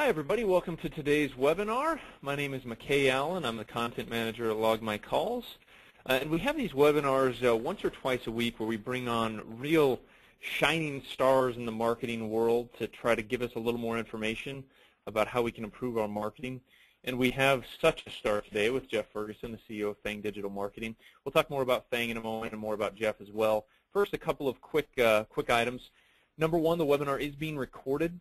Hi everybody, welcome to today's webinar. My name is McKay Allen. I'm the content manager at Log My Calls. And we have these webinars once or twice a week where we bring on real shining stars in the marketing world to try to give us a little more information about how we can improve our marketing. And we have such a star today with Jeff Ferguson, the CEO of Fang Digital Marketing. We'll talk more about Fang in a moment and more about Jeff as well. First, a couple of quick items. Number one, the webinar is being recorded.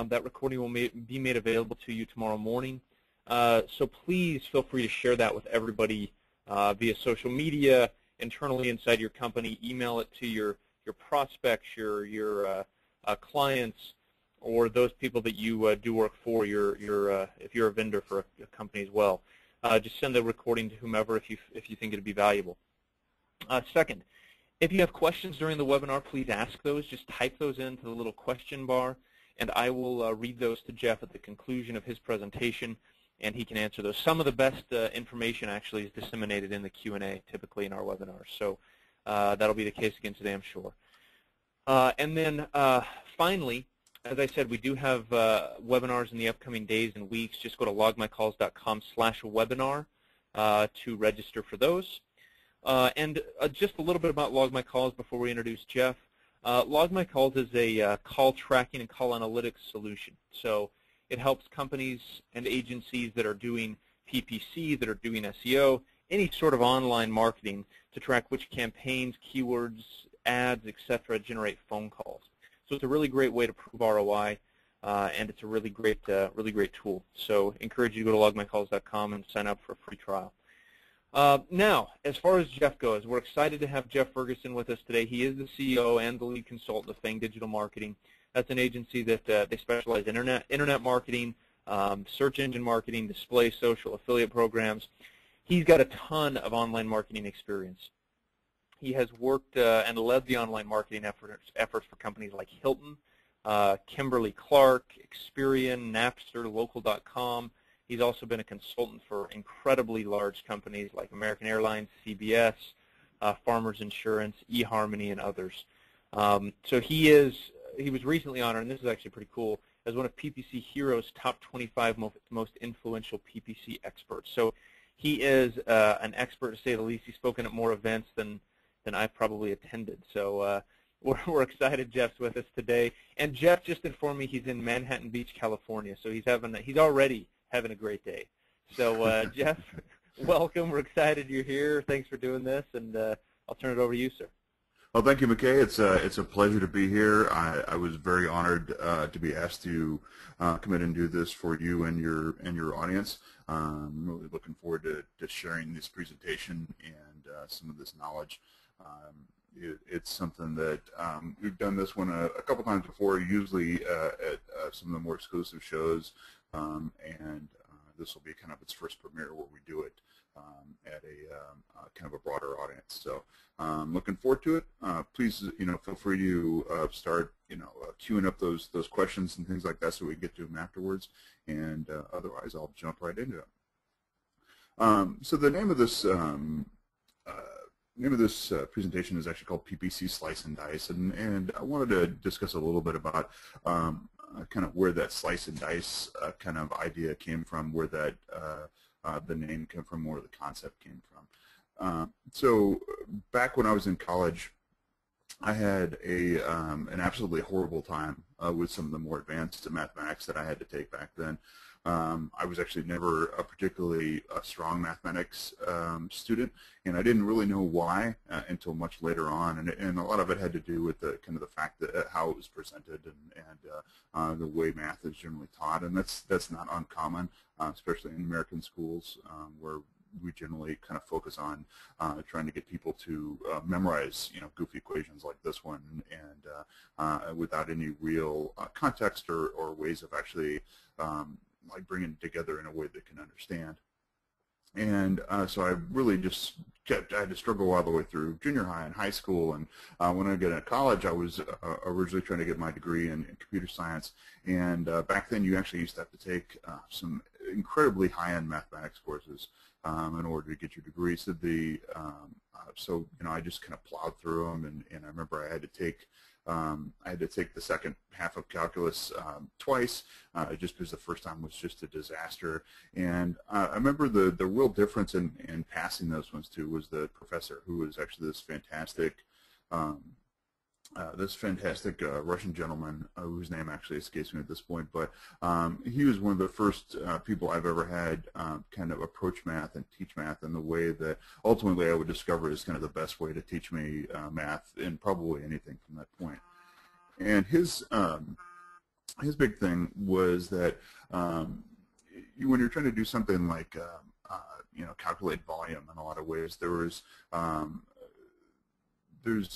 That recording will be made available to you tomorrow morning. So please feel free to share that with everybody via social media, internally inside your company. Email it to your prospects, your clients, or those people that you do work for. If you're a vendor for a company as well, just send the recording to whomever if you think it'd be valuable. Second, if you have questions during the webinar, please ask those. Just type those into the little question bar, and I will read those to Jeff at the conclusion of his presentation, and he can answer those. Some of the best information actually is disseminated in the Q&A typically in our webinars, so that'll be the case again today, I'm sure. And then finally, as I said, we do have webinars in the upcoming days and weeks. Just go to logmycalls.com/webinar to register for those. And just a little bit about Log My Calls before we introduce Jeff. Log My Calls is a call tracking and call analytics solution. So it helps companies and agencies that are doing PPC, that are doing SEO, any sort of online marketing to track which campaigns, keywords, ads, etc. generate phone calls. So it's a really great way to prove ROI, and it's a really great tool. So encourage you to go to logmycalls.com and sign up for a free trial. Now, as far as Jeff goes, we're excited to have Jeff Ferguson with us today. He is the CEO and the lead consultant of Fang Digital Marketing. That's an agency that they specialize in internet marketing, search engine marketing, display, social, affiliate programs. He's got a ton of online marketing experience. He has worked and led the online marketing efforts for companies like Hilton, Kimberly-Clark, Experian, Napster, Local.com. He's also been a consultant for incredibly large companies like American Airlines, CBS, Farmers Insurance, eHarmony, and others. So he was recently honored, and this is actually pretty cool, as one of PPC Heroes' top 25 most influential PPC experts. So he is an expert, to say the least. He's spoken at more events than I've probably attended. So we're excited Jeff's with us today. And Jeff just informed me he's in Manhattan Beach, California. So he's already having a great day. So Jeff, welcome. We're excited you're here. Thanks for doing this, and I'll turn it over to you, sir. Well, thank you, McKay. It's a pleasure to be here. I was very honored to be asked to come in and do this for you and your audience. I'm really looking forward to sharing this presentation and some of this knowledge. It's something that we've done this one a couple times before, usually at some of the more exclusive shows. And this will be kind of its first premiere where we do it at a kind of a broader audience. So looking forward to it. Please, feel free to start, queuing up those questions and things like that so we can get to them afterwards. And otherwise, I'll jump right into it. So the name of this presentation is actually called PPC Slice and Dice, and I wanted to discuss a little bit about kind of where that slice and dice kind of idea came from, where that the name came from, where the concept came from. So back when I was in college, I had an absolutely horrible time with some of the more advanced mathematics that I had to take back then. I was actually never a particularly strong mathematics student, and I didn't really know why until much later on. And a lot of it had to do with the fact that how it was presented and the way math is generally taught, and that's not uncommon, especially in American schools where we generally kind of focus on trying to get people to memorize, goofy equations like this one, and without any real context or ways of actually like bringing it together in a way they can understand. And so I really just I had to struggle all the way through junior high and high school, and when I got into college, I was originally trying to get my degree in computer science, and back then you actually used to have to take some incredibly high-end mathematics courses in order to get your degree. So I just kind of plowed through them, and I remember I had to take I had to take the second half of calculus twice, just because the first time was just a disaster. And I remember the real difference in passing those ones too was the professor, who was actually um, this fantastic Russian gentleman, whose name actually escapes me at this point, but he was one of the first people I've ever had kind of approach math and teach math in the way that ultimately I would discover is kind of the best way to teach me math in probably anything from that point. And his big thing was that when you're trying to do something like calculate volume in a lot of ways, there's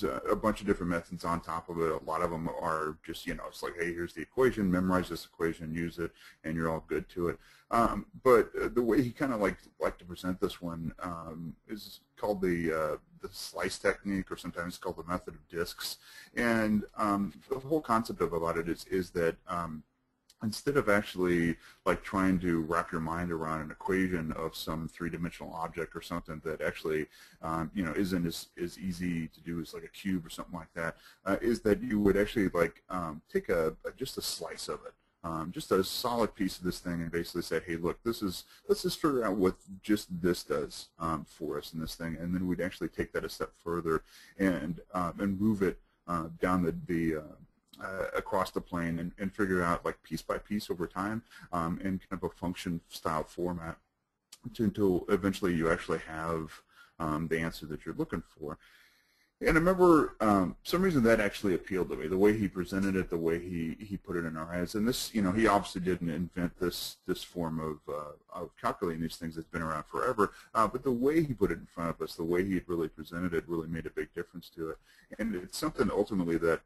a bunch of different methods on top of it. A lot of them are just, it's like, hey, here's the equation, memorize this equation, use it, and you're all good to it. But the way he kind of liked to present this one is called the slice technique, or sometimes it's called the method of discs. And the whole concept about it is that instead of actually like trying to wrap your mind around an equation of some three-dimensional object or something that actually isn't as easy to do as like a cube or something like that, is that you would actually like take just a slice of it, just a solid piece of this thing, and basically say, hey, look, let's just figure out what just this does for us in this thing, and then we'd actually take that a step further and move it down across the plane and figure out like piece by piece over time in kind of a function style format until eventually you actually have the answer that you're looking for. And I remember some reason that actually appealed to me, the way he presented it, the way he put it in our heads. And this, he obviously didn't invent this form of calculating these things that's been around forever, but the way he put it in front of us, the way he had really presented it really made a big difference to it. And it's something ultimately that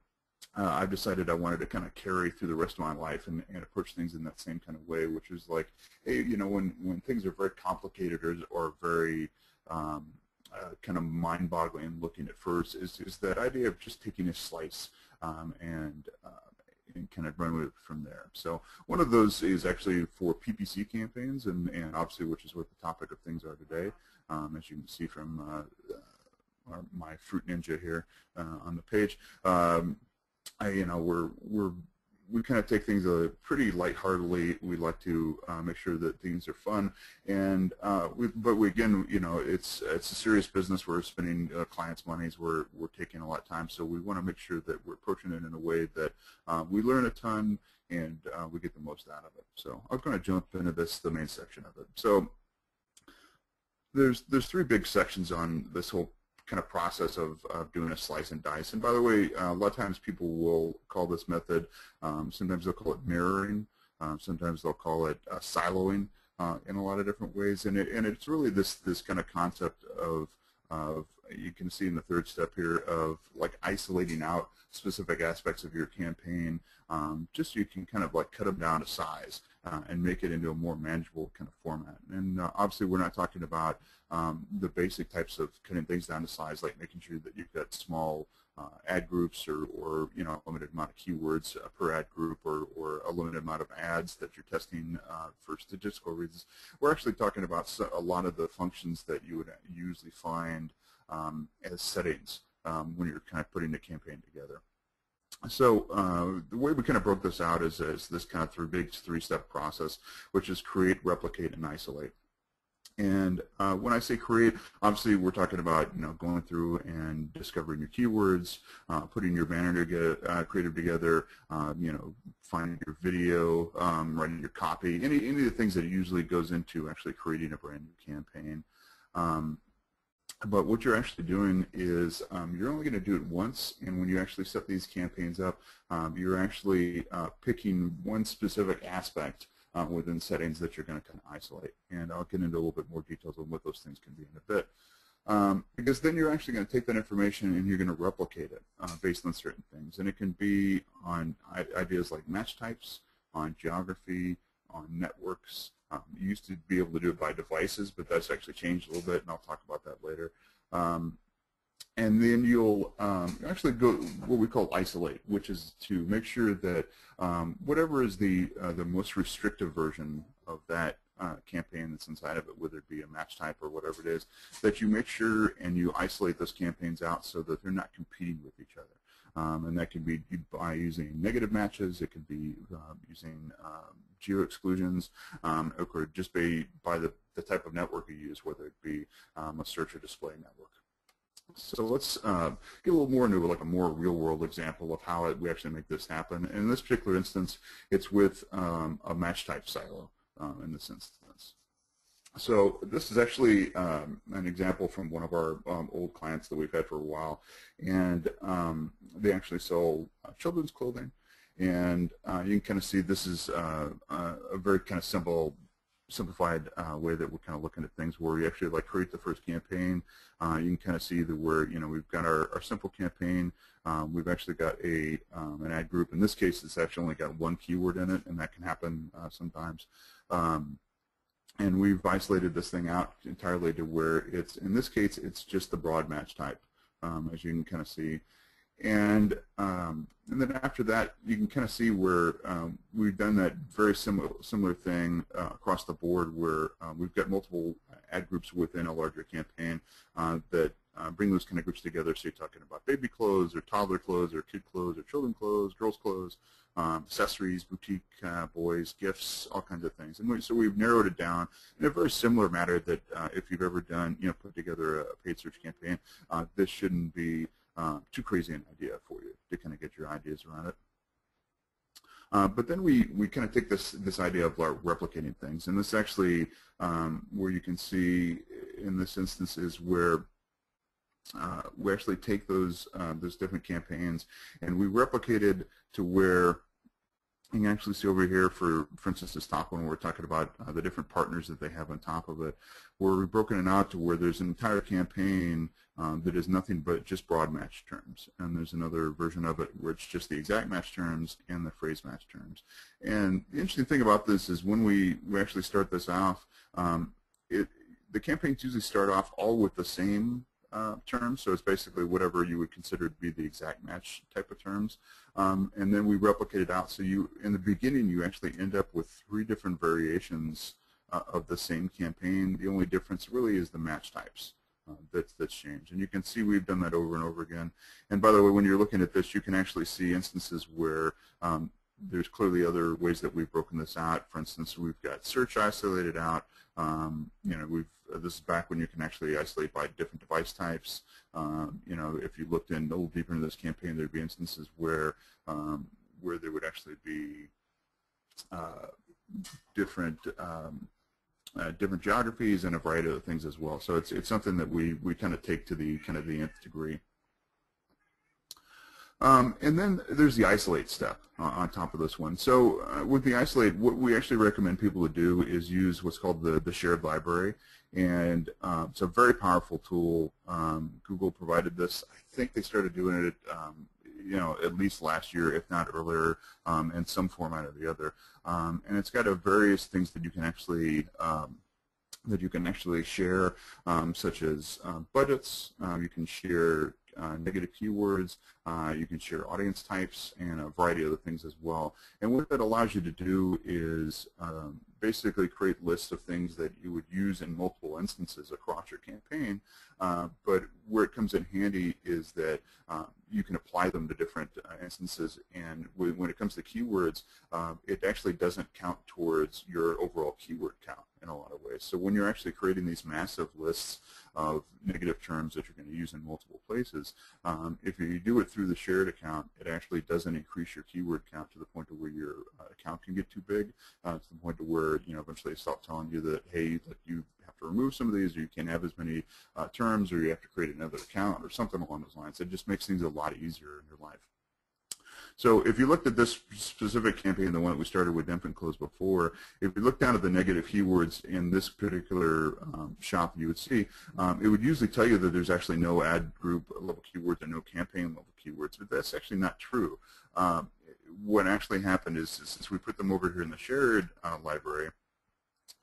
I've decided I wanted to kind of carry through the rest of my life and approach things in that same kind of way, which is like, hey, when things are very complicated or very kind of mind-boggling looking at first, is that idea of just taking a slice and kind of run with it from there. So one of those is actually for PPC campaigns, and obviously which is what the topic of things are today, as you can see from my Fruit Ninja here on the page. We kind of take things pretty lightheartedly. We like to make sure that things are fun, and but again, it's a serious business. We're spending clients' monies. We're taking a lot of time, so we want to make sure that we're approaching it in a way that we learn a ton and we get the most out of it. So I'm going to jump into the main section of it. So there's three big sections on this whole kind of process of doing a slice and dice. And by the way, a lot of times people will call this method, sometimes they'll call it mirroring, sometimes they'll call it siloing in a lot of different ways. And it's really this kind of concept of you can see in the third step here of like isolating out specific aspects of your campaign, just so you can kind of like cut them down to size and make it into a more manageable kind of format. And obviously we're not talking about the basic types of cutting things down to size, like making sure that you've got small ad groups or a limited amount of keywords per ad group or a limited amount of ads that you're testing for statistical reasons. We're actually talking about a lot of the functions that you would usually find as settings when you're kind of putting the campaign together. So the way we kind of broke this out is this kind of three-step process, which is create, replicate, and isolate. And when I say create, obviously we're talking about going through and discovering your keywords, putting your banner together, creative together, finding your video, writing your copy, any of the things that it usually goes into actually creating a brand new campaign. But what you're actually doing is you're only going to do it once, and when you actually set these campaigns up, you're actually picking one specific aspect within settings that you're going to kind of isolate. And I'll get into a little bit more details on what those things can be in a bit. Because then you're actually going to take that information and you're going to replicate it based on certain things. And it can be on ideas like match types, on geography, on networks. You used to be able to do it by devices, but that's actually changed a little bit, and I'll talk about that later. And then you'll actually go what we call isolate, which is to make sure that whatever is the most restrictive version of that campaign that's inside of it, whether it be a match type or whatever it is, that you make sure and you isolate those campaigns out so that they're not competing with each other. And that can be by using negative matches, it could be using geo-exclusions, or just by the type of network you use, whether it be a search or display network. So let's get a little more into like a more real-world example of how we actually make this happen. In this particular instance, it's with a match type silo in this instance. So this is actually an example from one of our old clients that we've had for a while, and they actually sell children's clothing, and you can kind of see this is a very kind of simplified way that we're kind of looking at things, where we actually like create the first campaign. You can kind of see that we've got our simple campaign. We've actually got an ad group. In this case, it's actually only got one keyword in it, and that can happen sometimes. And we've isolated this thing out entirely to where it's, in this case, it's just the broad match type, as you can kind of see. And then after that, you can kind of see where we've done that very similar thing across the board, where we've got multiple ad groups within a larger campaign that bring those kind of groups together. So you're talking about baby clothes or toddler clothes or kid clothes or children clothes, girls clothes, accessories, boutique, boys, gifts, all kinds of things. And so we've narrowed it down in a very similar manner that if you've ever done, put together a paid search campaign, this shouldn't be too crazy an idea for you to kind of get your ideas around it. But then we kind of take this idea of replicating things, and this actually where you can see in this instance is where we actually take those different campaigns and we replicated to where you can actually see over here, for instance, this top one, we're talking about the different partners that they have on top of it, where we've broken it out to where there's an entire campaign that is nothing but just broad match terms. And there's another version of it where it's just the exact match terms and the phrase match terms. And the interesting thing about this is when we actually start this off, the campaigns usually start off all with the same terms, so it's basically whatever you would consider to be the exact match type of terms, and then we replicate it out. So in the beginning, you actually end up with 3 different variations of the same campaign. The only difference really is the match types that's changed, and you can see we've done that over and over again. And by the way, when you're looking at this, you can actually see instances where there's clearly other ways that we've broken this out. For instance, we've got search isolated out. This is back when you can actually isolate by different device types. If you looked in a little deeper into this campaign, there'd be instances where there would actually be different geographies and a variety of things as well. So it's something that we kind of take to the nth degree. And then there's the isolate step on top of this one. So with the isolate, what we actually recommend people to do is use what's called the shared library. And it's a very powerful tool. Google provided this. I think they started doing it at least last year, if not earlier, in some format or the other. And it's got various things that you can actually share, such as budgets. You can share negative keywords, you can share audience types, and a variety of other things as well. And what that allows you to do is basically create lists of things that you would use in multiple instances across your campaign, but where it comes in handy is that you can apply them to different instances, and when it comes to keywords, it actually doesn't count towards your overall keyword count in a lot of ways. So when you're actually creating these massive lists of negative terms that you're going to use in multiple places, if you do it through the shared account, it actually doesn't increase your keyword count to the point to where your account can get too big, to the point to where eventually they stop telling you that, hey, you have to remove some of these, or you can't have as many terms, or you have to create another account, or something along those lines. It just makes things a lot easier in your life. So if you looked at this specific campaign, the one that we started with infant clothes before, if you look down at the negative keywords in this particular shop, you would see it would usually tell you that there's actually no ad group level keywords and no campaign level keywords, but that's actually not true. What actually happened is since we put them over here in the shared library,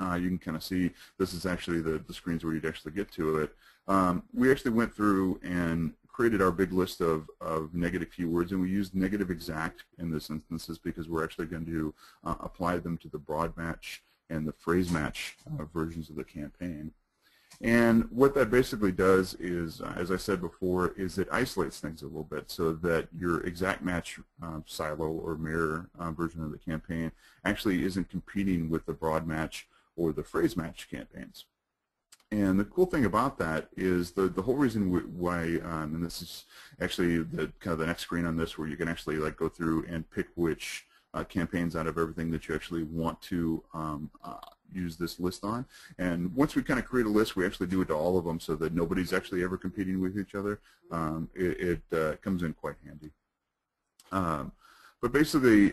you can kind of see this is actually the screens where you'd actually get to it. We actually went through and created our big list of negative keywords, and we used negative exact in this instances because we're actually going to apply them to the broad match and the phrase match versions of the campaign. And what that basically does is, as I said before, is it isolates things a little bit so that your exact match silo or mirror version of the campaign actually isn't competing with the broad match or the phrase match campaigns. And the cool thing about that is the whole reason why, and this is actually the kind of the next screen on this, where you can actually like go through and pick which campaigns out of everything that you actually want to use this list on. And once we kind of create a list, we actually do it to all of them so that nobody's actually ever competing with each other. It comes in quite handy. But basically,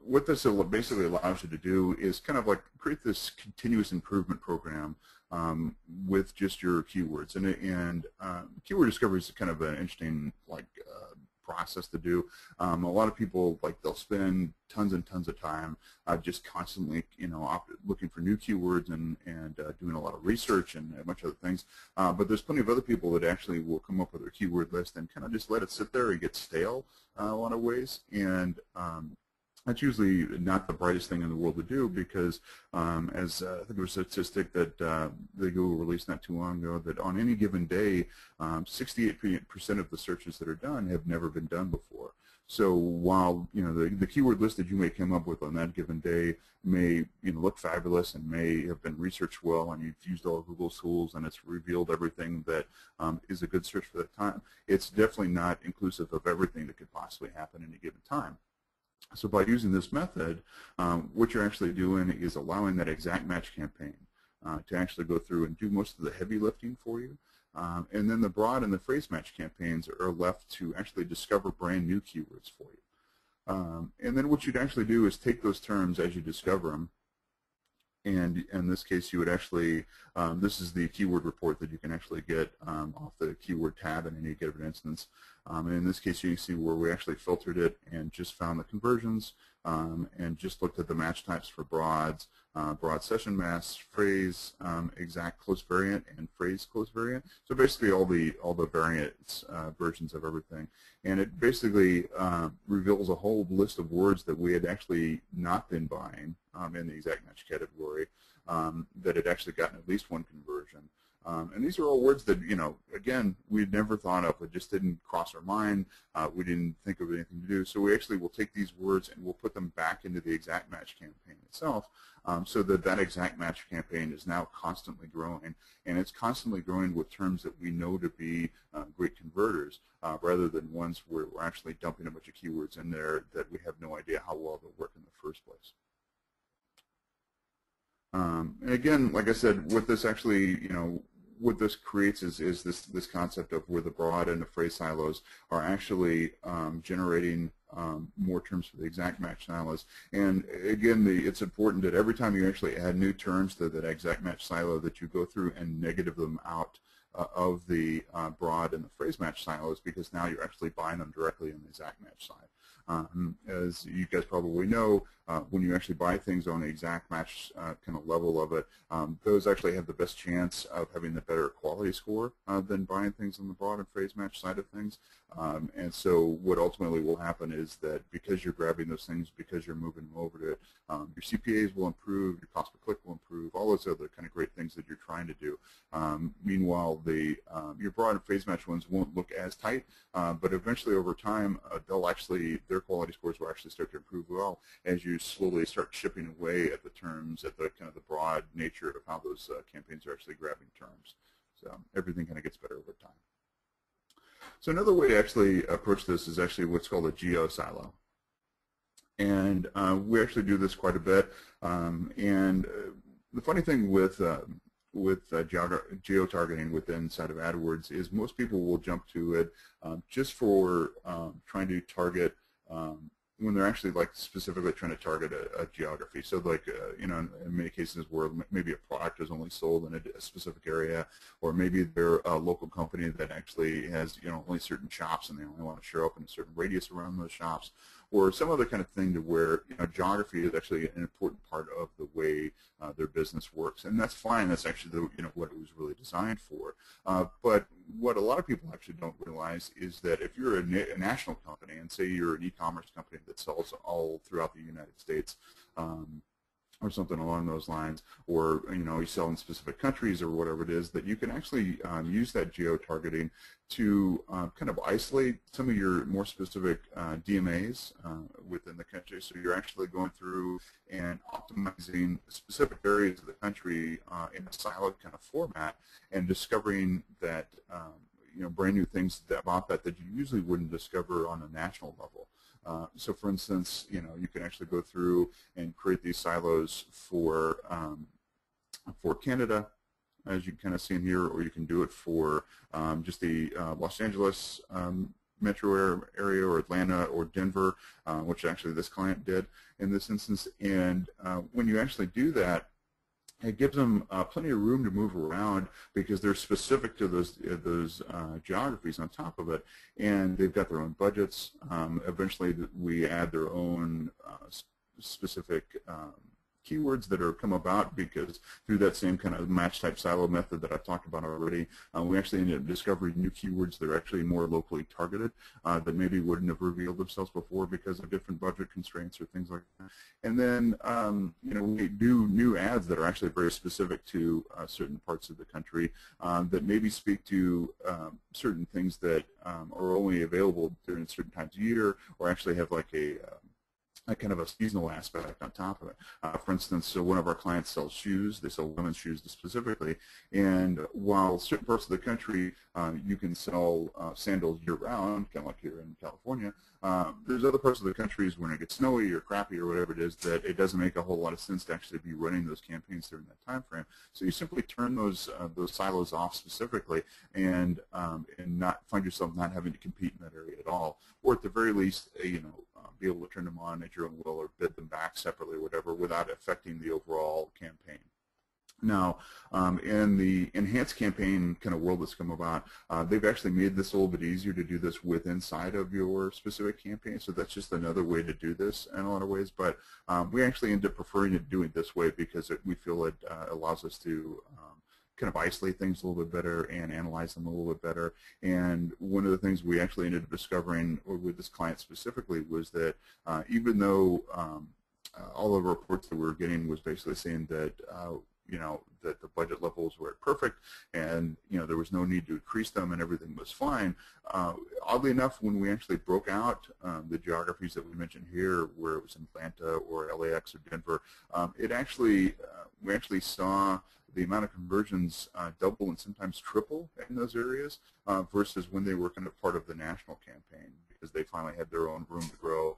what this basically allows you to do is kind of like create this continuous improvement program with just your keywords. And keyword discovery is kind of an interesting process to do. A lot of people, they'll spend tons and tons of time just constantly, looking for new keywords and doing a lot of research and a bunch of other things. But there's plenty of other people that actually will come up with their keyword list and kind of just let it sit there and get stale a lot of ways. And that's usually not the brightest thing in the world to do, because as I think there was a statistic that the Google released not too long ago, that on any given day, 68% of the searches that are done have never been done before. So while the keyword list that you may come up with on that given day may look fabulous and may have been researched well, and you've used all of Google's tools and it's revealed everything that is a good search for that time, it's definitely not inclusive of everything that could possibly happen in a given time. So by using this method, what you're actually doing is allowing that exact match campaign to actually go through and do most of the heavy lifting for you. And then the broad and the phrase match campaigns are left to actually discover brand new keywords for you. And then what you'd actually do is take those terms as you discover them, and in this case you would actually, this is the keyword report that you can actually get off the keyword tab in any given instance. And in this case you can see where we actually filtered it and just found the conversions and just looked at the match types for broads, broad session mass, phrase, exact close variant, and phrase close variant. So basically all the variants versions of everything. And it basically reveals a whole list of words that we had actually not been buying in the exact match category that had actually gotten at least one conversion. And these are all words that, again, we'd never thought of. It just didn't cross our mind. We didn't think of anything to do. So we actually will take these words and we'll put them back into the exact match campaign itself, so that exact match campaign is now constantly growing. And it's constantly growing with terms that we know to be great converters, rather than ones where we're actually dumping a bunch of keywords in there that we have no idea how well they'll work in the first place. And again, like I said, what this actually, what this creates is this concept of where the broad and the phrase silos are actually generating more terms for the exact match silos. And again, it's important that every time you actually add new terms to that exact match silo, that you go through and negative them out of the broad and the phrase match silos, because now you're actually buying them directly in the exact match side. As you guys probably know, when you actually buy things on the exact match kind of level of it, those actually have the best chance of having the better quality score than buying things on the broad and phrase match side of things. And so what ultimately will happen is that because you're grabbing those things, because you're moving them over to it, your CPAs will improve, your cost per click will improve, all those other kind of great things that you're trying to do. Meanwhile, your broad and phrase match ones won't look as tight, but eventually over time, their quality scores will actually start to improve well as you slowly start chipping away at the terms, at the kind of the broad nature of how those campaigns are actually grabbing terms. So everything kind of gets better over time. So another way to actually approach this is actually what's called a geo silo. And we actually do this quite a bit. And the funny thing with geo-targeting inside of AdWords is most people will jump to it just for trying to target when they're actually specifically trying to target a geography. So in many cases where maybe a product is only sold in a specific area, or maybe they're a local company that actually has only certain shops and they only want to show up in a certain radius around those shops, or some other kind of thing to where geography is actually an important part of the way their business works, and that's fine. That's actually what it was really designed for. But what a lot of people actually don't realize is that if you're a national company, and say you're an e-commerce company that sells all throughout the United States, or something along those lines, or you sell in specific countries or whatever it is, that you can actually use that geo-targeting to kind of isolate some of your more specific DMAs within the country. So you're actually going through and optimizing specific areas of the country in a siloed kind of format, and discovering that brand new things about that you usually wouldn't discover on a national level. So for instance, you can actually go through and create these silos for Canada, as you can kind of see in here, or you can do it for just the Los Angeles metro area, or Atlanta, or Denver, which actually this client did in this instance. And when you actually do that, it gives them plenty of room to move around, because they're specific to those geographies on top of it, and they've got their own budgets. Eventually, we add their own specific keywords that are come about, because through that same kind of match type silo method that I've talked about already, we actually ended up discovering new keywords that are actually more locally targeted, that maybe wouldn't have revealed themselves before because of different budget constraints or things like that. And then we do new ads that are actually very specific to certain parts of the country, that maybe speak to certain things that are only available during certain times of year, or actually have like a kind of a seasonal aspect on top of it. For instance, so one of our clients sells shoes. They sell women's shoes specifically, and while certain parts of the country you can sell sandals year-round, kind of like here in California, there's other parts of the countries when it gets snowy or crappy or whatever it is, that it doesn't make a whole lot of sense to actually be running those campaigns during that time frame. So you simply turn those silos off specifically, and not find yourself not having to compete in that area at all, or at the very least, be able to turn them on at your own will, or bid them back separately or whatever, without affecting the overall campaign. Now, in the enhanced campaign kind of world that's come about, they've actually made this a little bit easier to do this with inside of your specific campaign. So that's just another way to do this in a lot of ways. But we actually end up preferring it doing it this way, because we feel it allows us to kind of isolate things a little bit better and analyze them a little bit better. And one of the things we actually ended up discovering with this client specifically was that even though all of the reports that we were getting was basically saying that that the budget levels were perfect, and there was no need to increase them, and everything was fine. Oddly enough, when we actually broke out the geographies that we mentioned here, where it was in Atlanta or LAX or Denver, we actually saw the amount of conversions double and sometimes triple in those areas versus when they were kind of part of the national campaign, because they finally had their own room to grow.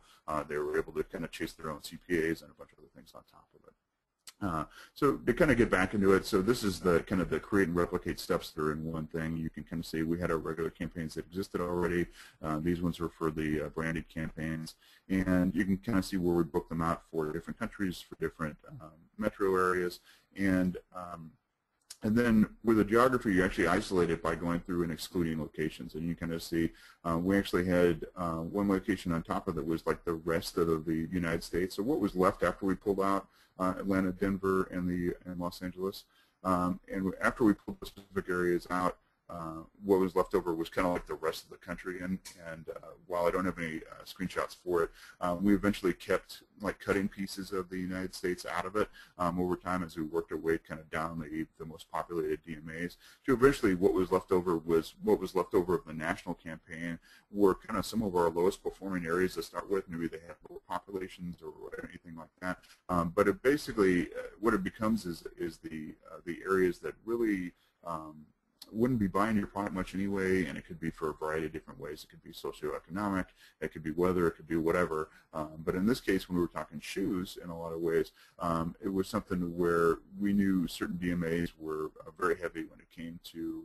They were able to kind of chase their own CPAs and a bunch of other things on top of it. So to kind of get back into it, so this is the kind of the create and replicate steps that are in one thing. You can kind of see we had our regular campaigns that existed already. These ones are for the branded campaigns, and you can kind of see where we book them out for different countries, for different metro areas, and then with the geography, you actually isolate it by going through and excluding locations. And you kind of see we actually had one location on top of it was like the rest of the United States. So what was left after we pulled out Atlanta, Denver, and Los Angeles. And after we pulled the specific areas out, what was left over was kind of like the rest of the country. And while I don't have any screenshots for it, we eventually kept like cutting pieces of the United States out of it over time as we worked our way kind of down the most populated DMAs. To eventually, what was left over of the national campaign were kind of some of our lowest performing areas to start with. Maybe they had lower populations or anything like that. But it basically, what it becomes is the areas that really wouldn't be buying your product much anyway, and it could be for a variety of different ways. It could be socioeconomic, it could be weather, it could be whatever. But in this case, when we were talking shoes, in a lot of ways, it was something where we knew certain DMAs were very heavy when it came to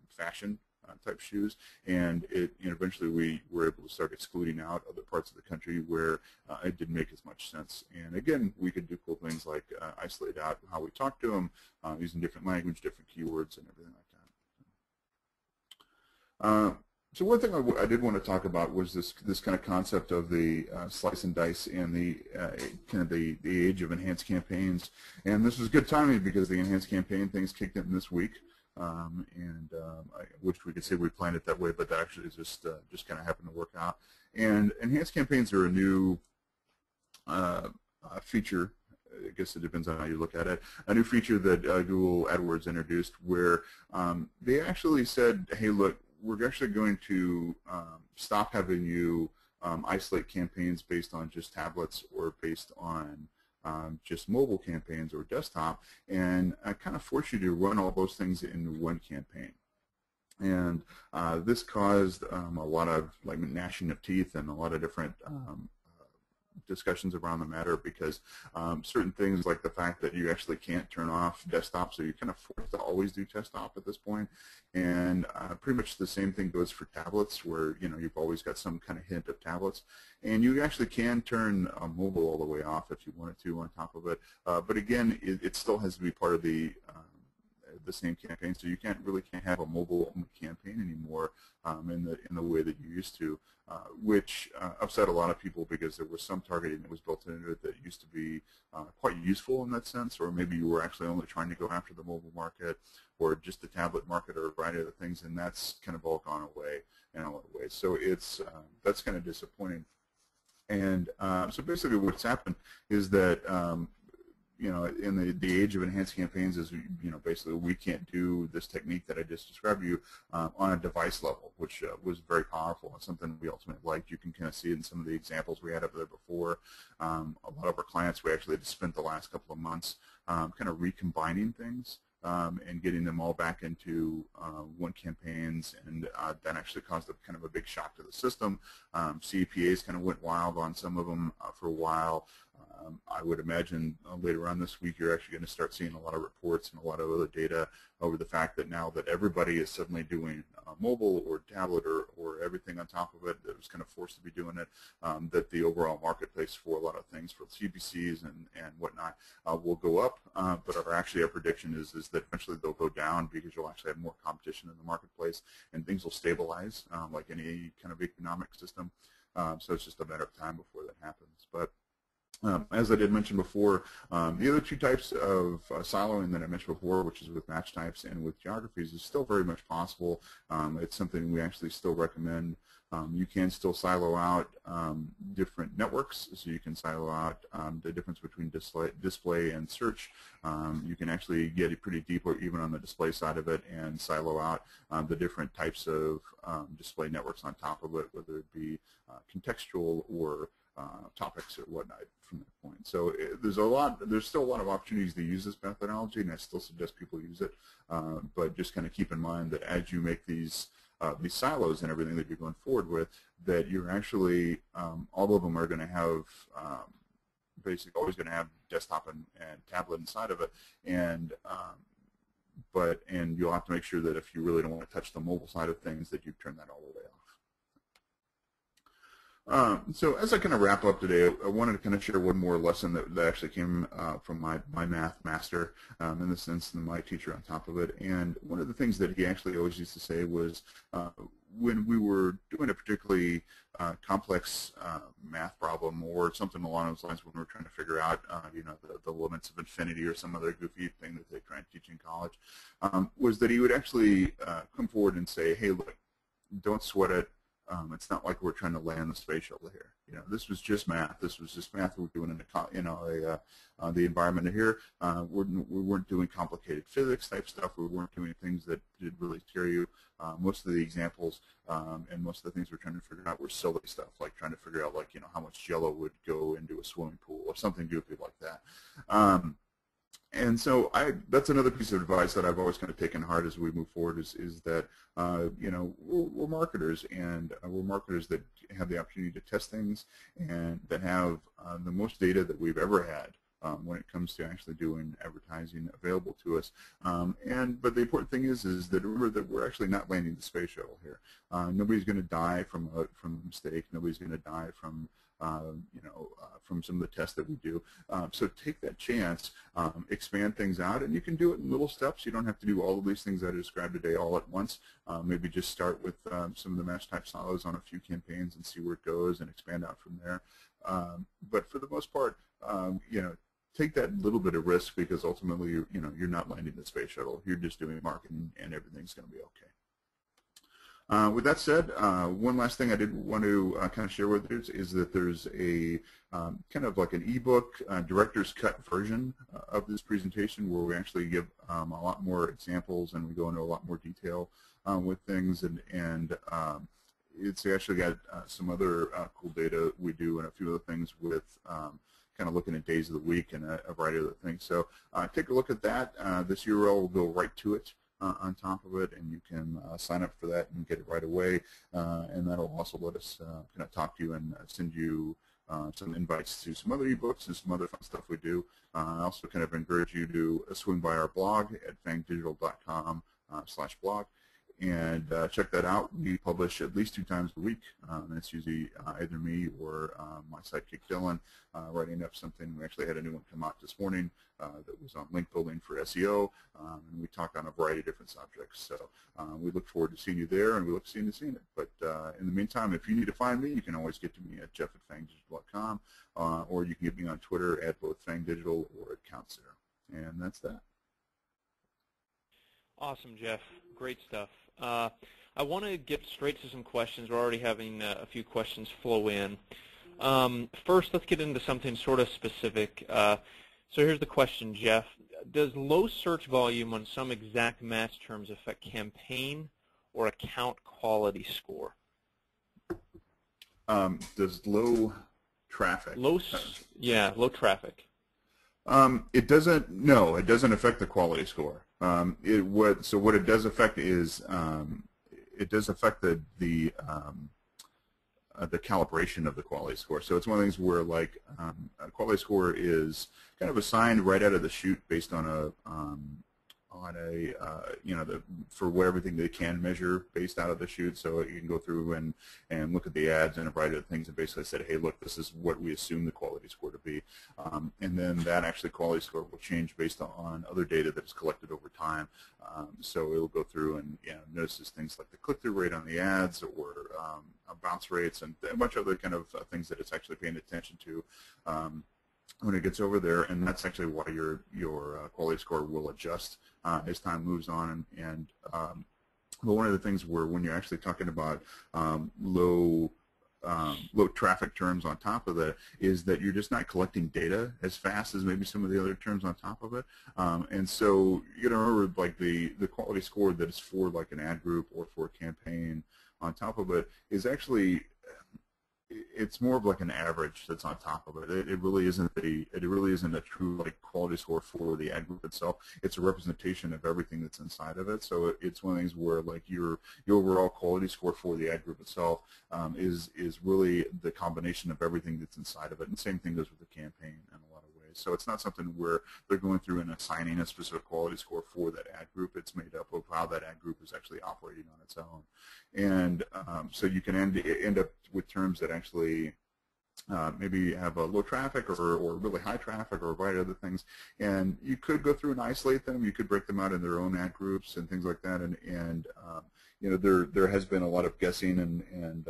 fashion type shoes, and eventually we were able to start excluding out other parts of the country where it didn't make as much sense. And again, we could do cool things like isolate out how we talk to them, using different language, different keywords, and everything like that. So one thing I did want to talk about was this kind of concept of the slice and dice and the kind of the age of enhanced campaigns. And this was good timing because the enhanced campaign things kicked in this week, I wish we could say we planned it that way, but that actually is just kind of happened to work out. And enhanced campaigns are a new feature I guess it depends on how you look at it, a new feature that Google AdWords introduced where they actually said, hey, look, we're actually going to stop having you isolate campaigns based on just tablets or based on just mobile campaigns or desktop, and kind of force you to run all those things in one campaign. And this caused a lot of like gnashing of teeth and a lot of different discussions around the matter, because certain things like the fact that you actually can't turn off desktop, so you're kind of forced to always do desktop at this point. And pretty much the same thing goes for tablets, where you've always got some kind of hint of tablets, and you actually can turn mobile all the way off if you wanted to on top of it. But again, it still has to be part of the same campaign, so you can't have a mobile campaign anymore in the way that you used to, which upset a lot of people, because there was some targeting that was built into it that used to be quite useful in that sense, or maybe you were actually only trying to go after the mobile market or just the tablet market or a variety of other things, and that's kind of all gone away in a lot of ways. So it's that's kind of disappointing. And so basically what's happened is that in the age of enhanced campaigns is, basically we can't do this technique that I just described to you on a device level, which was very powerful and something we ultimately liked. You can kind of see it in some of the examples we had up there before. A lot of our clients, we actually just spent the last couple of months kind of recombining things and getting them all back into one campaigns, and that actually caused kind of a big shock to the system. CPAs kind of went wild on some of them for a while. I would imagine later on this week you're actually going to start seeing a lot of reports and a lot of other data over the fact that now that everybody is suddenly doing mobile or tablet or everything on top of it that was kind of forced to be doing it, that the overall marketplace for a lot of things for CPCs and whatnot will go up, but our prediction is that eventually they'll go down, because you'll actually have more competition in the marketplace and things will stabilize like any kind of economic system. So it's just a matter of time before that happens. But as I did mention before, the other two types of siloing that I mentioned before, which is with match types and with geographies, is still very much possible. It's something we actually still recommend. You can still silo out different networks, so you can silo out the difference between display and search. You can actually get it pretty deep, or even on the display side of it, and silo out the different types of display networks on top of it, whether it be contextual or topics or whatnot from that point. So there's still a lot of opportunities to use this methodology, and I still suggest people use it. But just kind of keep in mind that as you make these silos and everything that you're going forward with, that you're actually all of them are going to have basically always going to have desktop and tablet inside of it, and you'll have to make sure that if you really don't want to touch the mobile side of things, that you turn that all the way off. So as I kind of wrap up today, I wanted to kind of share one more lesson that actually came from my math master, in the sense, and my teacher on top of it. And one of the things that he actually always used to say was, when we were doing a particularly complex math problem or something along those lines, when we were trying to figure out, the limits of infinity or some other goofy thing that they try and teach in college, was that he would actually come forward and say, hey, look, don't sweat it. It's not like we're trying to land the space shuttle here. This was just math. This was just math we're doing in the environment here. We weren't doing complicated physics type stuff. We weren't doing things that did really scare you. Most of the examples and most of the things we're trying to figure out were silly stuff, like trying to figure out, like, how much Jello would go into a swimming pool or something goofy like that. And so that's another piece of advice that I've always kind of taken heart as we move forward, is that, we're marketers, and we're marketers that have the opportunity to test things and that have the most data that we've ever had when it comes to actually doing advertising available to us. But the important thing is that remember that we're actually not landing the space shuttle here. Nobody's going to die from a mistake. Nobody's going to die from from some of the tests that we do. So take that chance, expand things out, and you can do it in little steps. You don't have to do all of these things that I described today all at once. Maybe just start with some of the match type silos on a few campaigns and see where it goes, and expand out from there. But for the most part, take that little bit of risk, because ultimately, you're not landing the space shuttle. You're just doing marketing, and everything's going to be okay. With that said, one last thing I did want to kind of share with you is that there's a kind of like an ebook director's cut version of this presentation where we actually give a lot more examples and we go into a lot more detail with things, and it's actually got some other cool data we do and a few other things with kind of looking at days of the week and a variety of other things. So take a look at that. This URL will go right to it on top of it, and you can sign up for that and get it right away. And that'll also let us kind of talk to you and send you some invites to some other ebooks and some other fun stuff we do. I also kind of encourage you to swing by our blog at fangdigital.com/blog. And check that out. We publish at least 2 times a week, and it's usually either me or my sidekick Dylan writing up something. We actually had a new one come out this morning that was on link building for SEO, and we talk on a variety of different subjects. So we look forward to seeing you there, and we look forward to seeing it. But in the meantime, if you need to find me, you can always get to me at jeff@fangdigital.com, or you can get me on Twitter at both fangdigital or at countszer. And that's that. Awesome, Jeff. Great stuff. I want to get straight to some questions. We're already having a few questions flow in. First, let's get into something sort of specific. So here's the question, Jeff. Does low search volume on some exact match terms affect campaign or account quality score? Does low traffic? Low traffic. It doesn't. No, it doesn't affect the quality score. So what it does affect is it does affect the calibration of the quality score. So it's one of the things where like a quality score is kind of assigned right out of the chute based on a for everything they can measure based out of the chute. So you can go through and look at the ads and a variety of things and basically said, hey, look, this is what we assume the quality score to be. And then that actually quality score will change based on other data that's collected over time. So it'll go through and notices things like the click-through rate on the ads or bounce rates and a bunch of other kind of things that it's actually paying attention to when it gets over there, and that's actually why your quality score will adjust as time moves on. But one of the things where when you're actually talking about low traffic terms on top of that is that you're just not collecting data as fast as maybe some of the other terms on top of it. And so you got to remember, like the quality score that is for like an ad group or for a campaign on top of it is actually, it's more of like an average that's on top of it. It really isn't a true like quality score for the ad group itself. It's a representation of everything that's inside of it. So it's one of the things where like your overall quality score for the ad group itself is really the combination of everything that's inside of it. And the same thing goes with the campaign in a lot of ways. So it's not something where they're going through and assigning a specific quality score for that ad group. It's made up of how that ad group is actually operating on its own. And so you can end up with terms that actually maybe have a low traffic or really high traffic or a variety of other things. And you could go through and isolate them. You could break them out in their own ad groups and things like that. And there has been a lot of guessing and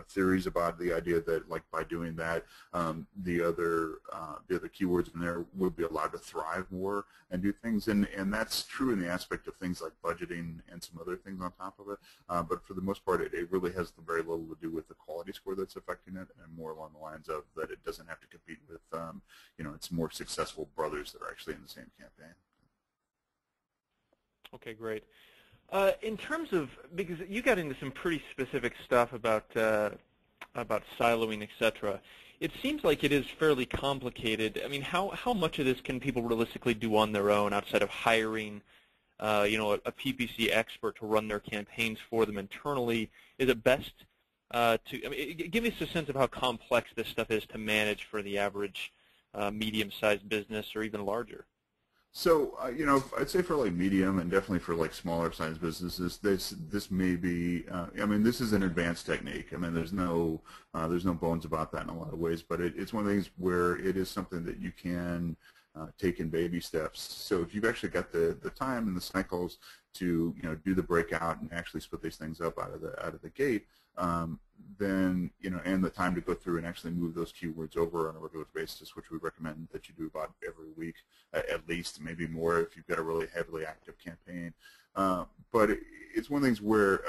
theories about the idea that like by doing that, the other keywords in there would be allowed to thrive more and do things, and that's true in the aspect of things like budgeting and some other things on top of it. But for the most part, it really has very little to do with the quality score that's affecting it, and more along the lines of that it doesn't have to compete with its more successful brothers that are actually in the same campaign. Okay, great. In terms of, because you got into some pretty specific stuff about siloing, etc., it seems like it is fairly complicated. I mean, how much of this can people realistically do on their own outside of hiring, a PPC expert to run their campaigns for them internally? Is it best give us a sense of how complex this stuff is to manage for the average medium-sized business or even larger? So, I'd say for like medium and definitely for like smaller sized businesses, this may be, this is an advanced technique. I mean, there's no bones about that in a lot of ways, but it's one of the things where it is something that you can taken baby steps. So if you've actually got the time and the cycles to do the breakout and actually split these things up out of the gate, then and the time to go through and actually move those keywords over on a regular basis, which we recommend that you do about every week at least, maybe more if you've got a really heavily active campaign. But it's one of the things where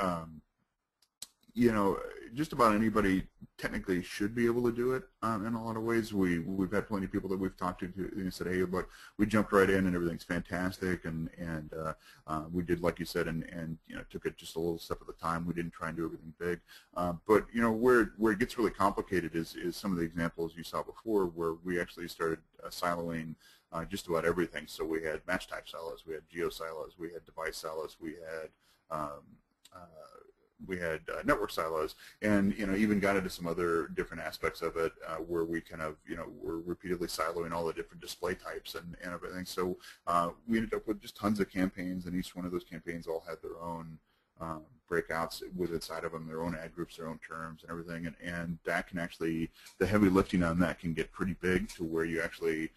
just about anybody technically should be able to do it in a lot of ways. We've had plenty of people that we've talked to and said, hey, look, we jumped right in and everything's fantastic, and we did like you said, and took it just a little step at a time. We didn't try and do everything big, but where it gets really complicated is some of the examples you saw before, where we actually started siloing just about everything. So we had match type silos, we had geo silos, we had device silos, we had network silos, and even got into some other different aspects of it where we kind of were repeatedly siloing all the different display types and everything. So we ended up with just tons of campaigns, and each one of those campaigns all had their own breakouts with inside of them, their own ad groups, their own terms, and everything. And that can actually, the heavy lifting on that can get pretty big, to where you actually,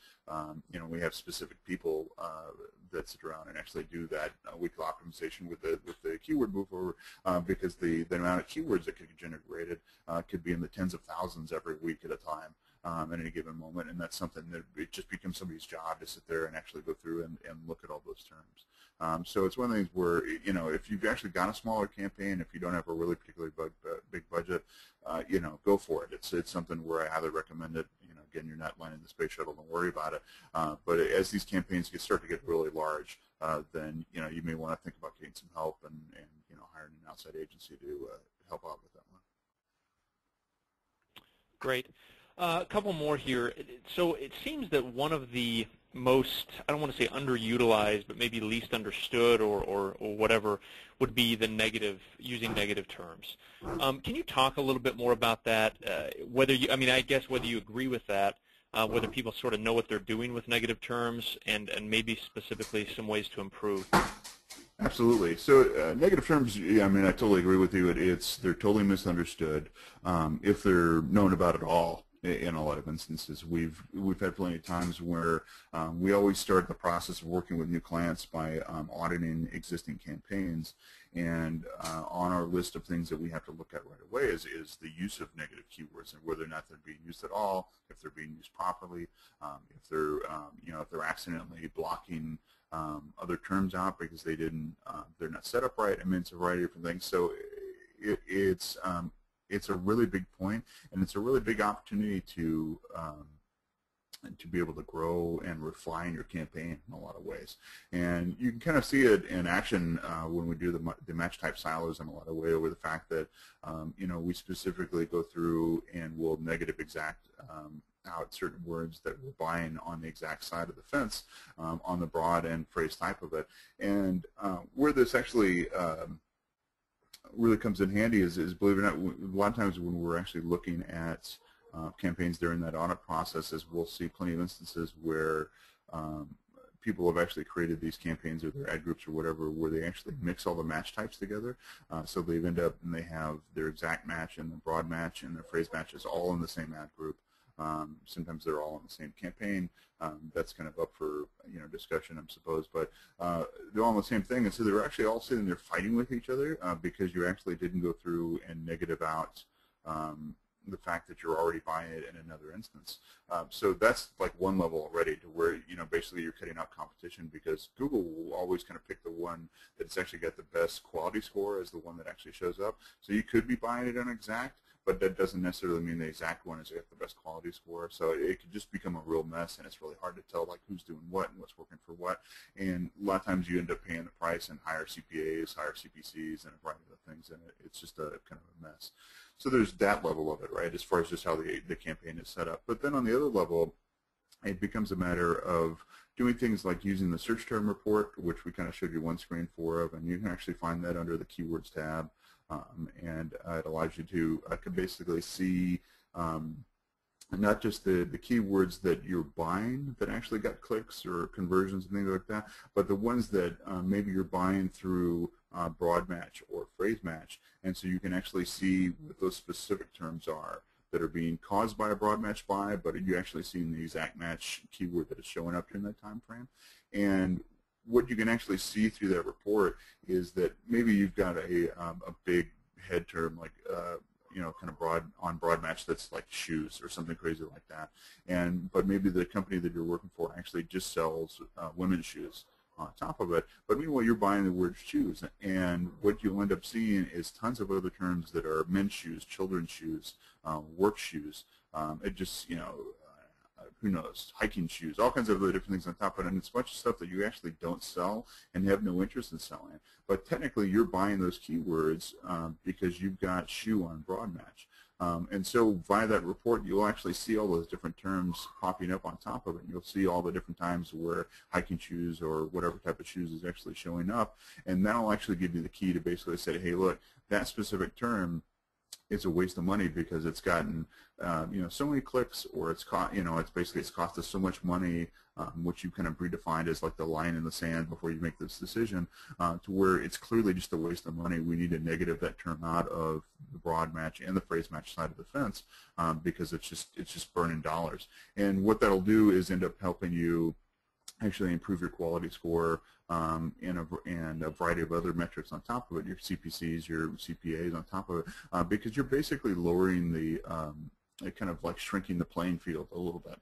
we have specific people that sit around and actually do that weekly optimization with the keyword mover, because the amount of keywords that could get generated could be in the tens of thousands every week at a time. At any given moment, and that's something that it just becomes somebody's job to sit there and actually go through and look at all those terms. So it's one of the things where, if you've actually got a smaller campaign, if you don't have a really particularly big budget, go for it. It's something where I highly recommend it. Again, you're not landing the space shuttle, don't worry about it. But as these campaigns start to get really large, then you may want to think about getting some help and hiring an outside agency to help out with that one. Great. A couple more here. So it seems that one of the most, I don't want to say underutilized, but maybe least understood or whatever, would be the using negative terms. Can you talk a little bit more about that? I guess whether you agree with that, whether people sort of know what they're doing with negative terms, and maybe specifically some ways to improve. Absolutely. So negative terms, I totally agree with you. They're totally misunderstood if they're known about at all. In a lot of instances, we've had plenty of times where we always start the process of working with new clients by auditing existing campaigns, and on our list of things that we have to look at right away is the use of negative keywords, and whether or not they're being used at all, if they're being used properly, if they're if they're accidentally blocking other terms out because they're not set up right. It's a variety of different things. So it's a really big point, and it's a really big opportunity to be able to grow and refine your campaign in a lot of ways. And you can kind of see it in action when we do the match type silos in a lot of ways, over the fact that we specifically go through and will negative exact out certain words that we're buying on the exact side of the fence on the broad and phrase type of it. And where this actually really comes in handy is, believe it or not, a lot of times when we're actually looking at campaigns during that audit process, we'll see plenty of instances where people have actually created these campaigns or their ad groups or whatever, where they actually mix all the match types together. So they end up and they have their exact match and the broad match and their phrase matches all in the same ad group. Sometimes they're all in the same campaign. That's kind of up for discussion, I suppose. But they're all in the same thing, and so they're actually all sitting there fighting with each other because you actually didn't go through and negative out the fact that you're already buying it in another instance. So that's like one level already, to where basically you're cutting out competition, because Google will always kind of pick the one that's actually got the best quality score as the one that actually shows up. So you could be buying it on exact, but that doesn't necessarily mean the exact one is got the best quality score. So it could just become a real mess, and it's really hard to tell who's doing what and what's working for what. And a lot of times you end up paying the price in higher CPAs, higher CPCs, and a variety of things, and it's just a kind of a mess. So there's that level of it, right, as far as just how the campaign is set up. But then on the other level, it becomes a matter of doing things like using the search term report, which we kind of showed you one screen of, and you can actually find that under the keywords tab. And it allows you to basically see not just the keywords that you're buying that actually got clicks or conversions and things like that, but the ones that maybe you're buying through broad match or phrase match. And so you can actually see what those specific terms are that are being caused by a broad match buy, but you actually seeing the exact match keyword that is showing up during that time frame. And what you can actually see through that report is that maybe you've got a big head term like kind of broad match that's like shoes or something crazy like that, but maybe the company that you're working for actually just sells women's shoes on top of it, but meanwhile you're buying the word shoes, and what you'll end up seeing is tons of other terms that are men's shoes, children's shoes, work shoes, it just who knows, hiking shoes, all kinds of other different things on top of it, and it's a bunch of stuff that you actually don't sell and have no interest in selling. But technically, you're buying those keywords because you've got shoe on broad match. And so via that report, you'll actually see all those different terms popping up on top of it. You'll see all the different times where hiking shoes or whatever type of shoes is actually showing up, and that'll actually give you the key to basically say, hey, look, that specific term, it's a waste of money because it's gotten so many clicks, or it's cost us so much money, which you kind of predefined as like the line in the sand before you make this decision, to where it's clearly just a waste of money. We need to negative that term out of the broad match and the phrase match side of the fence because it's just burning dollars. And what that'll do is end up helping you actually improve your quality score and a variety of other metrics on top of it, your CPCs, your CPAs on top of it, because you're basically lowering the, kind of like shrinking the playing field a little bit.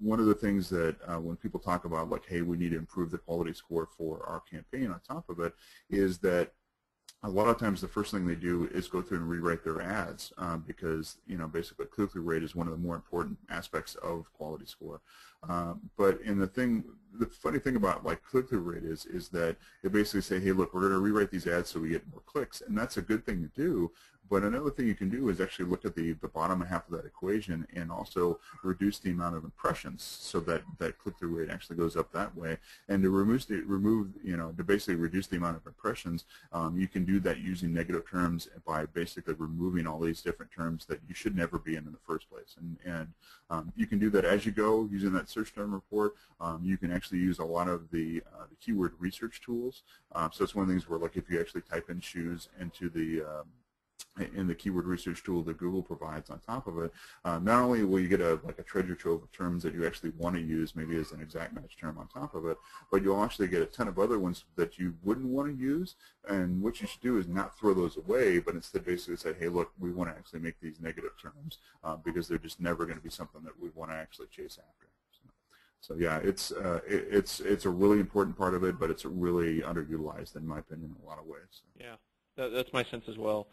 One of the things that when people talk about like, hey, we need to improve the quality score for our campaign on top of it, is that a lot of times the first thing they do is go through and rewrite their ads because basically click-through rate is one of the more important aspects of quality score. But the funny thing about like click-through rate is that they basically say, hey, look, we're going to rewrite these ads so we get more clicks, and that's a good thing to do. But another thing you can do is actually look at the bottom half of that equation and also reduce the amount of impressions so that click-through rate actually goes up that way. And to basically reduce the amount of impressions, you can do that using negative terms by basically removing all these different terms that you should never be in the first place. And you can do that as you go using that search term report. You can actually use a lot of the keyword research tools. So it's one of the things where, like, if you actually type in shoes into the keyword research tool that Google provides on top of it, not only will you get a treasure trove of terms that you actually want to use, maybe as an exact match term on top of it, but you'll actually get a ton of other ones that you wouldn't want to use. And what you should do is not throw those away, but instead basically say, hey, look, we want to actually make these negative terms because they're just never going to be something that we want to actually chase after. So yeah, it's a really important part of it, but it's really underutilized in my opinion in a lot of ways. So. Yeah, that's my sense as well.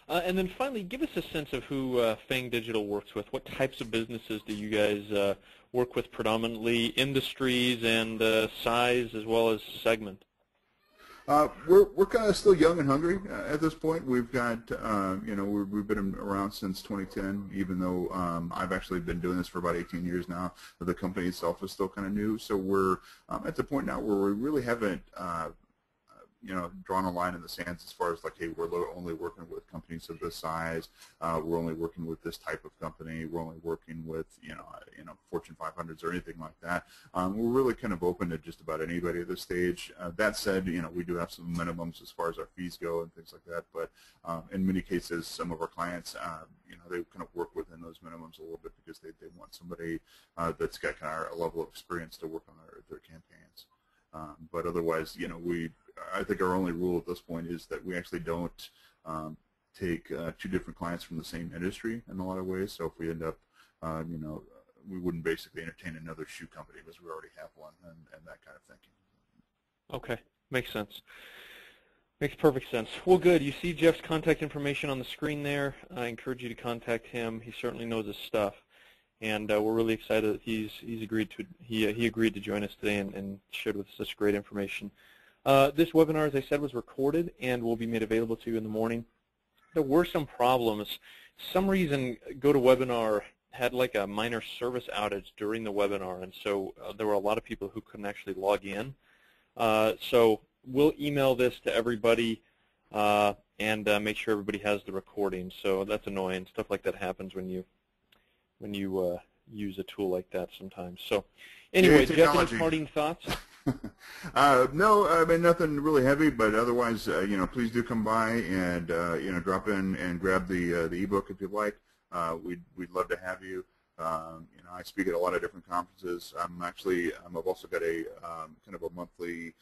And then finally, give us a sense of who Fang Digital works with. What types of businesses do you guys work with predominantly, industries and size as well as segment? We're kind of still young and hungry at this point. We've got, we've been around since 2010, even though I've actually been doing this for about 18 years now. The company itself is still kind of new. So we're at the point now where we really haven't drawn a line in the sand as far as like, hey, we're only working with companies of this size. We're only working with this type of company. We're only working with Fortune 500s or anything like that. We're really kind of open to just about anybody at this stage. That said, we do have some minimums as far as our fees go and things like that. But in many cases, some of our clients, they kind of work within those minimums a little bit because they want somebody that's got kind of a level of experience to work on their campaigns. But otherwise, I think our only rule at this point is that we actually don't take two different clients from the same industry in a lot of ways. So if we end up, we wouldn't basically entertain another shoe company because we already have one and that kind of thinking. Okay, makes sense. Makes perfect sense. Well, good. You see Jeff's contact information on the screen there. I encourage you to contact him. He certainly knows his stuff. And we're really excited that he agreed to join us today and shared with us such great information. This webinar, as I said, was recorded and will be made available to you in the morning. There were some problems. Some reason GoToWebinar had like a minor service outage during the webinar, and so there were a lot of people who couldn't actually log in. So we'll email this to everybody and make sure everybody has the recording. So that's annoying. Stuff like that happens when you use a tool like that sometimes. So anyway, Jeff, any parting thoughts? No, I mean, nothing really heavy, but otherwise, please do come by and, drop in and grab the ebook if you'd like. we'd love to have you. You know, I speak at a lot of different conferences. I've also got a kind of a monthly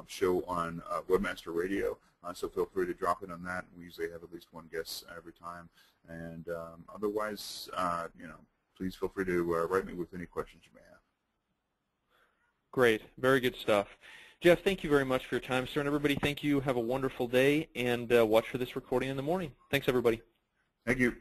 show on Webmaster Radio, so feel free to drop in on that. We usually have at least one guest every time, and otherwise, you know, please feel free to write me with any questions you may have. Great. Very good stuff. Jeff, thank you very much for your time, sir. And everybody, thank you. Have a wonderful day, and watch for this recording in the morning. Thanks, everybody. Thank you.